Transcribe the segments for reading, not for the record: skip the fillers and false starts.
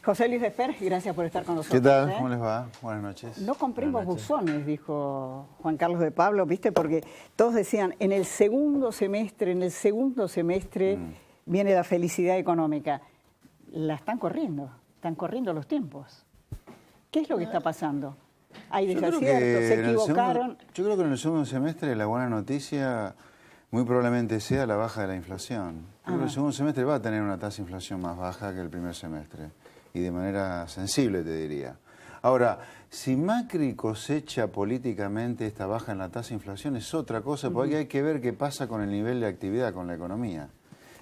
José Luis Desper, gracias por estar con nosotros. ¿Qué tal? ¿Cómo les va? Buenas noches. No compremos buzones, dijo Juan Carlos de Pablo, ¿viste? Porque todos decían, en el segundo semestre viene la felicidad económica. La están corriendo los tiempos. ¿Qué es lo que está pasando? Hay desaciertos, se equivocaron. Yo creo que en el segundo semestre la buena noticia muy probablemente sea la baja de la inflación. Yo creo que el segundo semestre va a tener una tasa de inflación más baja que el primer semestre. Y de manera sensible, te diría. Ahora, si Macri cosecha políticamente esta baja en la tasa de inflación es otra cosa, porque hay que ver qué pasa con el nivel de actividad, con la economía.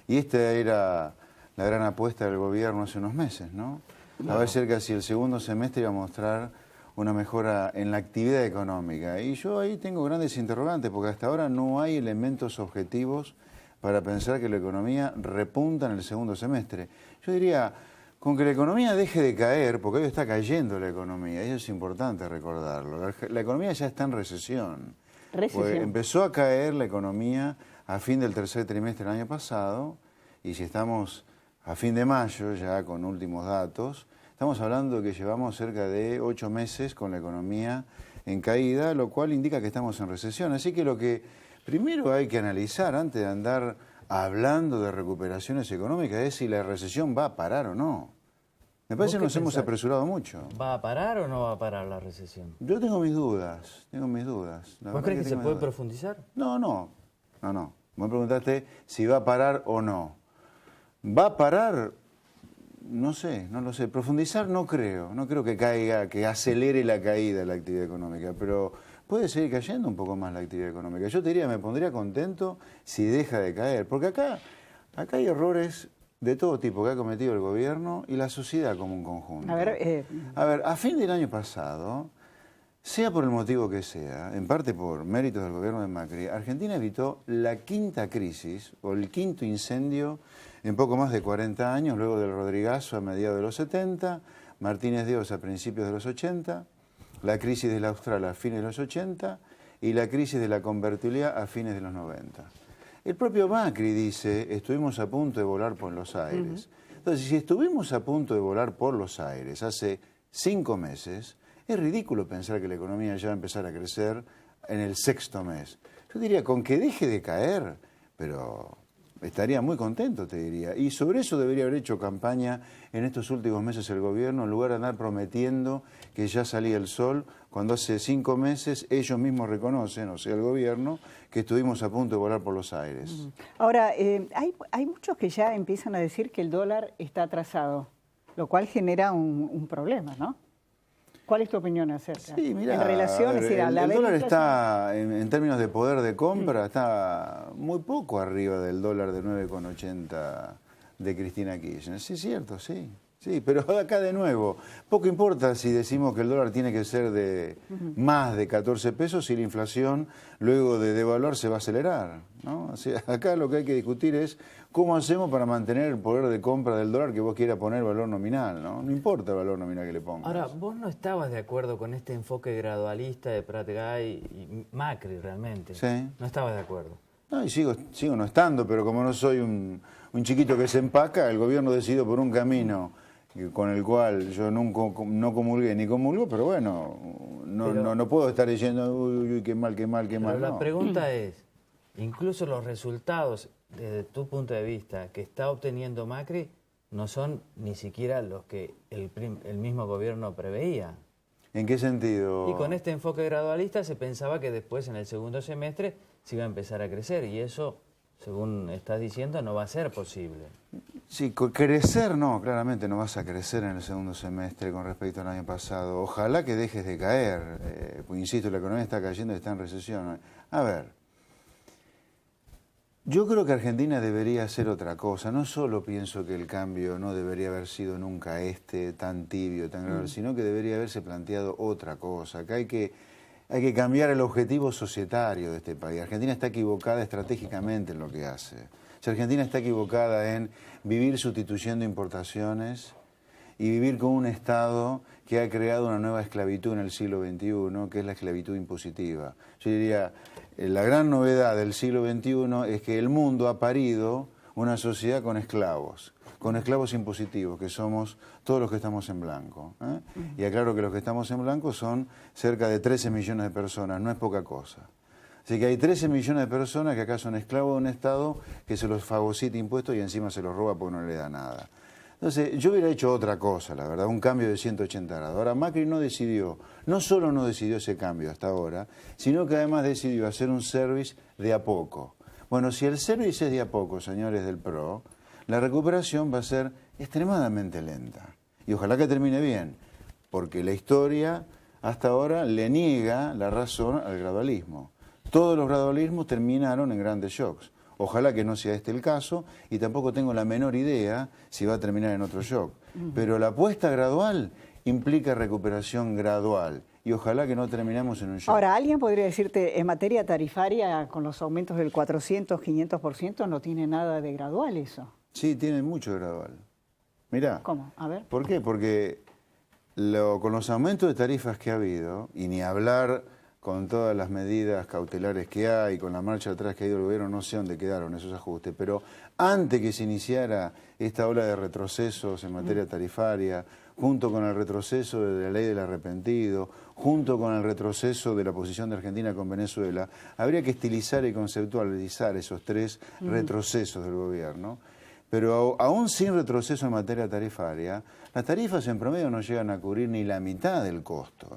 Y esta era la gran apuesta del gobierno hace unos meses, ¿no? A ver cerca si el segundo semestre iba a mostrar una mejora en la actividad económica. Y yo ahí tengo grandes interrogantes, porque hasta ahora no hay elementos objetivos para pensar que la economía repunta en el segundo semestre. Yo diría, con que la economía deje de caer, porque hoy está cayendo la economía, y eso es importante recordarlo. La economía ya está en recesión. Empezó a caer la economía a fin del tercer trimestre del año pasado, y si estamos a fin de mayo, ya con últimos datos, estamos hablando de que llevamos cerca de 8 meses con la economía en caída, lo cual indica que estamos en recesión. Así que lo que primero hay que analizar antes de andar hablando de recuperaciones económicas es si la recesión va a parar o no. Me parece que nos hemos apresurado mucho. ¿Va a parar o no va a parar la recesión? Yo tengo mis dudas, ¿Vos crees que se puede profundizar? No. Me preguntaste si va a parar o no. ¿Va a parar? No sé, no lo sé. Profundizar no creo que caiga, que acelere la caída de la actividad económica, pero puede seguir cayendo un poco más la actividad económica. Yo te diría, me pondría contento si deja de caer, porque acá hay errores de todo tipo que ha cometido el gobierno y la sociedad como un conjunto. A ver, a fin del año pasado, sea por el motivo que sea, en parte por méritos del gobierno de Macri, Argentina evitó la quinta crisis o el quinto incendio en poco más de 40 años, luego del Rodrigazo a mediados de los 70, Martínez de Oz a principios de los 80, la crisis del Austral a fines de los 80 y la crisis de la convertibilidad a fines de los 90. El propio Macri dice, estuvimos a punto de volar por los aires. Entonces, si estuvimos a punto de volar por los aires hace 5 meses, es ridículo pensar que la economía ya va a empezar a crecer en el 6º mes. Yo diría, con que deje de caer, pero estaría muy contento, te diría. Y sobre eso debería haber hecho campaña en estos últimos meses el gobierno, en lugar de andar prometiendo que ya salía el sol, cuando hace 5 meses ellos mismos reconocen, o sea, el gobierno, que estuvimos a punto de volar por los aires. Ahora, hay muchos que ya empiezan a decir que el dólar está atrasado, lo cual genera un problema, ¿no? ¿Cuál es tu opinión acerca? Sí, mira, en relación, el dólar está, en términos de poder de compra, está muy poco arriba del dólar de 9,80 de Cristina Kirchner. Sí, es cierto, sí. Sí, pero acá de nuevo, poco importa si decimos que el dólar tiene que ser de más de 14 pesos si la inflación luego de devaluar se va a acelerar, ¿no? O sea, acá lo que hay que discutir es cómo hacemos para mantener el poder de compra del dólar que vos quieras poner valor nominal, ¿no? No importa el valor nominal que le pongas. Ahora, vos no estabas de acuerdo con este enfoque gradualista de Pratgay y Macri realmente. Sí. No estabas de acuerdo. No, y sigo no estando, pero como no soy un chiquito que se empaca, el gobierno decidió por un camino con el cual yo no comulgué ni comulgo, pero bueno, no puedo estar diciendo, uy, qué mal. Pero la pregunta es, incluso los resultados, desde tu punto de vista, que está obteniendo Macri, no son ni siquiera los que el mismo gobierno preveía. ¿En qué sentido? Y con este enfoque gradualista se pensaba que después, en el segundo semestre, se iba a empezar a crecer, y eso, según estás diciendo, no va a ser posible. Sí, crecer no, claramente no vas a crecer en el segundo semestre con respecto al año pasado. Ojalá que dejes de caer, pues insisto, la economía está cayendo y está en recesión. A ver, yo creo que Argentina debería hacer otra cosa. No solo pienso que el cambio no debería haber sido nunca tan tibio, tan grave, sino que debería haberse planteado otra cosa, que hay que cambiar el objetivo societario de este país. Argentina está equivocada estratégicamente en lo que hace. O sea, Argentina está equivocada en vivir sustituyendo importaciones y vivir con un Estado que ha creado una nueva esclavitud en el siglo XXI, que es la esclavitud impositiva. Yo diría, la gran novedad del siglo XXI es que el mundo ha parido una sociedad con esclavos, con esclavos impositivos, que somos todos los que estamos en blanco. Y aclaro que los que estamos en blanco son cerca de 13 millones de personas, no es poca cosa. Así que hay 13 millones de personas que acá son esclavos de un Estado que se los fagocita impuestos y encima se los roba porque no le da nada. Entonces, yo hubiera hecho otra cosa, la verdad, un cambio de 180 grados. Ahora, Macri no solo no decidió ese cambio hasta ahora, sino que además decidió hacer un service de a poco. Bueno, si el service es de a poco, señores del PRO, la recuperación va a ser extremadamente lenta. Y ojalá que termine bien, porque la historia hasta ahora le niega la razón al gradualismo. Todos los gradualismos terminaron en grandes shocks. Ojalá que no sea este el caso y tampoco tengo la menor idea si va a terminar en otro shock. Pero la apuesta gradual implica recuperación gradual y ojalá que no terminemos en un shock. Ahora, ¿alguien podría decirte, en materia tarifaria, con los aumentos del 400, 500%, no tiene nada de gradual eso? Sí, tiene mucho de gradual. Mirá. ¿Cómo? A ver. ¿Por qué? Porque con los aumentos de tarifas que ha habido, y ni hablar con todas las medidas cautelares que hay, con la marcha atrás que ha ido el gobierno, no sé dónde quedaron esos ajustes, pero antes que se iniciara esta ola de retrocesos en materia tarifaria, junto con el retroceso de la ley del arrepentido, junto con el retroceso de la posición de Argentina con Venezuela, habría que estilizar y conceptualizar esos tres retrocesos del gobierno. Pero aún sin retroceso en materia tarifaria, las tarifas en promedio no llegan a cubrir ni la mitad del costo,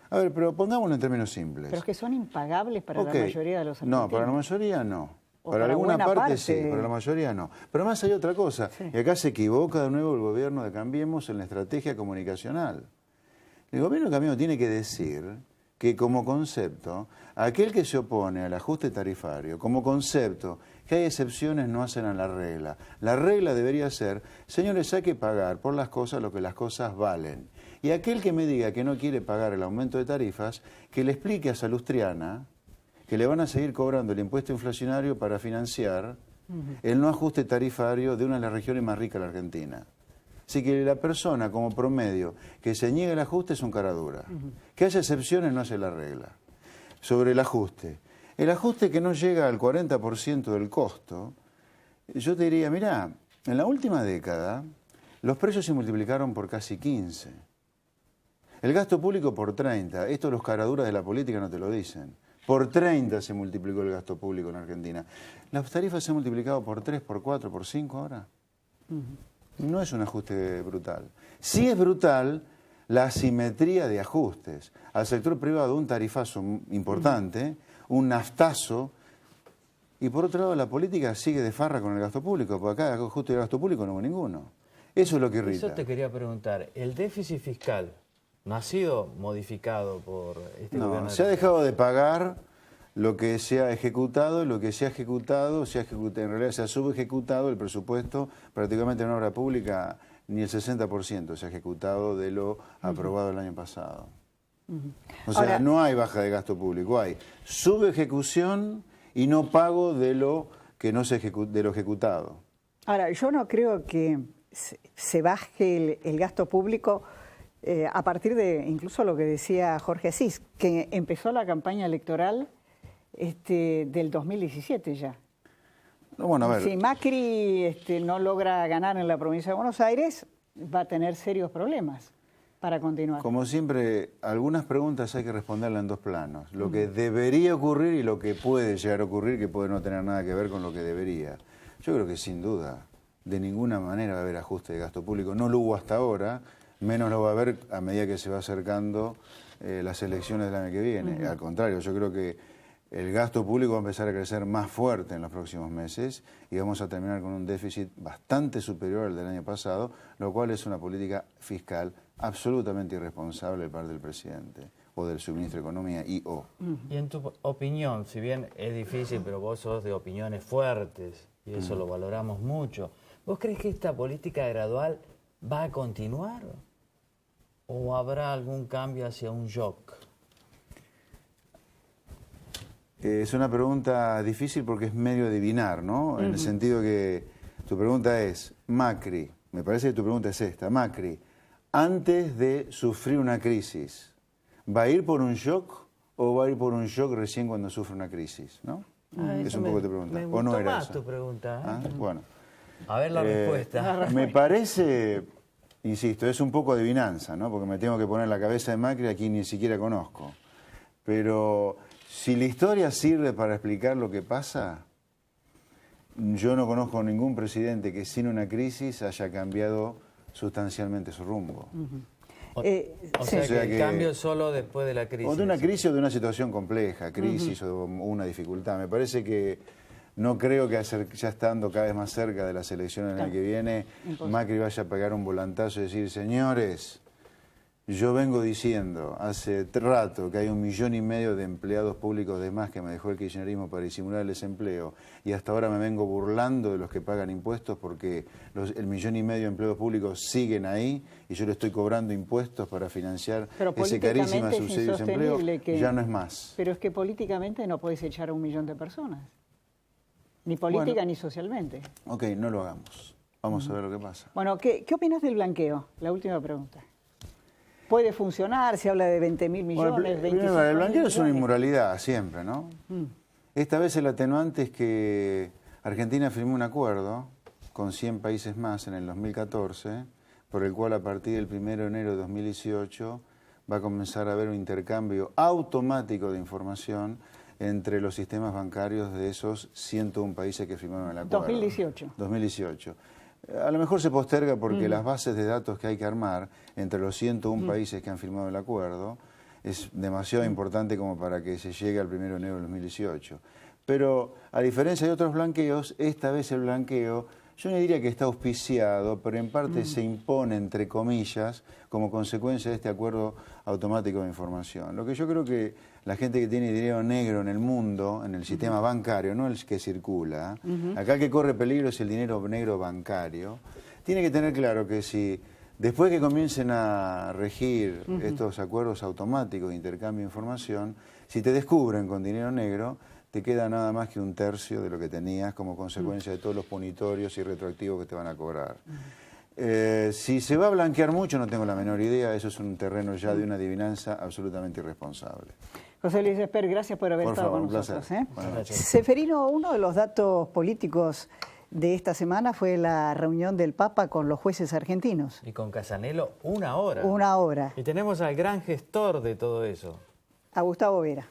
A ver, pero pongámoslo en términos simples. Pero es que son impagables para la mayoría de los argentinos. No, para la mayoría no. O para alguna buena parte sí, para la mayoría no. Pero además hay otra cosa, y acá se equivoca de nuevo el gobierno de Cambiemos en la estrategia comunicacional. El gobierno de Cambiemos tiene que decir que como concepto, aquel que se opone al ajuste tarifario, como concepto, que hay excepciones no hacen a la regla. La regla debería ser, señores, hay que pagar por las cosas lo que las cosas valen. Y aquel que me diga que no quiere pagar el aumento de tarifas, que le explique a Salustriana que le van a seguir cobrando el impuesto inflacionario para financiar el no ajuste tarifario de una de las regiones más ricas de la Argentina. Así que la persona como promedio que se niegue el ajuste es un cara dura. Que haya excepciones no hace la regla. Sobre el ajuste que no llega al 40% del costo, yo te diría, mirá, en la última década los precios se multiplicaron por casi 15. El gasto público por 30. Esto los caraduras de la política no te lo dicen. Por 30 se multiplicó el gasto público en Argentina. ¿Las tarifas se han multiplicado por 3, por 4, por 5 ahora? No es un ajuste brutal. Sí es brutal la asimetría de ajustes. Al sector privado un tarifazo importante, un naftazo, y por otro lado la política sigue de farra con el gasto público, porque acá ajuste de gasto público no hubo ninguno. Eso es lo que irrita. Eso te quería preguntar. ¿El déficit fiscal no ha sido modificado por este gobierno? No, se ha dejado de pagar lo que se ha ejecutado, lo que se ha ejecutado, en realidad se ha subejecutado el presupuesto, prácticamente en obra pública ni el 60% se ha ejecutado de lo aprobado el año pasado. O sea, ahora, no hay baja de gasto público, hay subejecución y no pago de lo que no se de lo ejecutado. Ahora, yo no creo que se baje el gasto público a partir de incluso lo que decía Jorge Asís, que empezó la campaña electoral del 2017 ya. Bueno, a ver. Si Macri no logra ganar en la provincia de Buenos Aires, va a tener serios problemas para continuar. Como siempre, algunas preguntas hay que responderlas en dos planos. Lo que debería ocurrir y lo que puede llegar a ocurrir, que puede no tener nada que ver con lo que debería. Yo creo que sin duda, de ninguna manera va a haber ajuste de gasto público. No lo hubo hasta ahora, menos lo va a haber a medida que se va acercando las elecciones del año que viene. Al contrario, yo creo que el gasto público va a empezar a crecer más fuerte en los próximos meses y vamos a terminar con un déficit bastante superior al del año pasado, lo cual es una política fiscal absolutamente irresponsable de parte del presidente o del subministro de Economía y en tu opinión, si bien es difícil, pero vos sos de opiniones fuertes y eso lo valoramos mucho, ¿vos crees que esta política gradual va a continuar o habrá algún cambio hacia un shock? Es una pregunta difícil porque es medio adivinar, ¿no? En el sentido que tu pregunta es, Macri, me parece que tu pregunta es esta, Macri, antes de sufrir una crisis, ¿va a ir por un shock o va a ir por un shock recién cuando sufre una crisis, ¿no? Es un poco tu pregunta. Me gustó más tu pregunta. Bueno, A ver la respuesta. Me parece, insisto, es un poco adivinanza, ¿no? Porque me tengo que poner la cabeza de Macri a quien ni siquiera conozco. Pero si la historia sirve para explicar lo que pasa, yo no conozco ningún presidente que sin una crisis haya cambiado sustancialmente su rumbo. O sí. sea que el cambio solo después de la crisis. O de una crisis o de una situación compleja, crisis o una dificultad. Me parece que no creo que ya estando cada vez más cerca de las elecciones en el que viene, Macri vaya a pegar un volantazo y decir, señores, yo vengo diciendo hace rato que hay 1,5 millones de empleados públicos de más que me dejó el kirchnerismo para disimular el desempleo y hasta ahora me vengo burlando de los que pagan impuestos porque el 1,5 millones de empleados públicos siguen ahí y yo le estoy cobrando impuestos para financiar ese carísimo subsidio de desempleo, ya no es más. Pero es que políticamente no podés echar a 1 millón de personas, ni política ni socialmente. Ok, no lo hagamos. Vamos a ver lo que pasa. Bueno, ¿qué opinas del blanqueo? La última pregunta. ¿Puede funcionar? Se habla de 20.000 millones, Bueno, 25 el blanqueo es una millones. inmoralidad siempre, ¿no? Esta vez el atenuante es que Argentina firmó un acuerdo con 100 países más en el 2014, por el cual a partir del 1 de enero de 2018 va a comenzar a haber un intercambio automático de información entre los sistemas bancarios de esos 101 países que firmaron el acuerdo. 2018. 2018. A lo mejor se posterga porque las bases de datos que hay que armar entre los 101 países que han firmado el acuerdo es demasiado importante como para que se llegue al 1 de enero del 2018. Pero a diferencia de otros blanqueos, esta vez el blanqueo, yo no diría que está auspiciado, pero en parte se impone, entre comillas, como consecuencia de este acuerdo automático de información. Lo que yo creo que la gente que tiene dinero negro en el mundo, en el sistema bancario, no el que circula, acá el que corre peligro es el dinero negro bancario, tiene que tener claro que si después que comiencen a regir estos acuerdos automáticos de intercambio de información, si te descubren con dinero negro, te queda nada más que 1/3 de lo que tenías como consecuencia de todos los punitorios y retroactivos que te van a cobrar. Si se va a blanquear mucho, no tengo la menor idea, eso es un terreno ya de una adivinanza absolutamente irresponsable. José Luis Esper, gracias por haber estado con placer. nosotros. Buenas noches. Seferino, uno de los datos políticos de esta semana fue la reunión del Papa con los jueces argentinos. Y con Casanelo, 1 hora. 1 hora. Y tenemos al gran gestor de todo eso. A Gustavo Vera.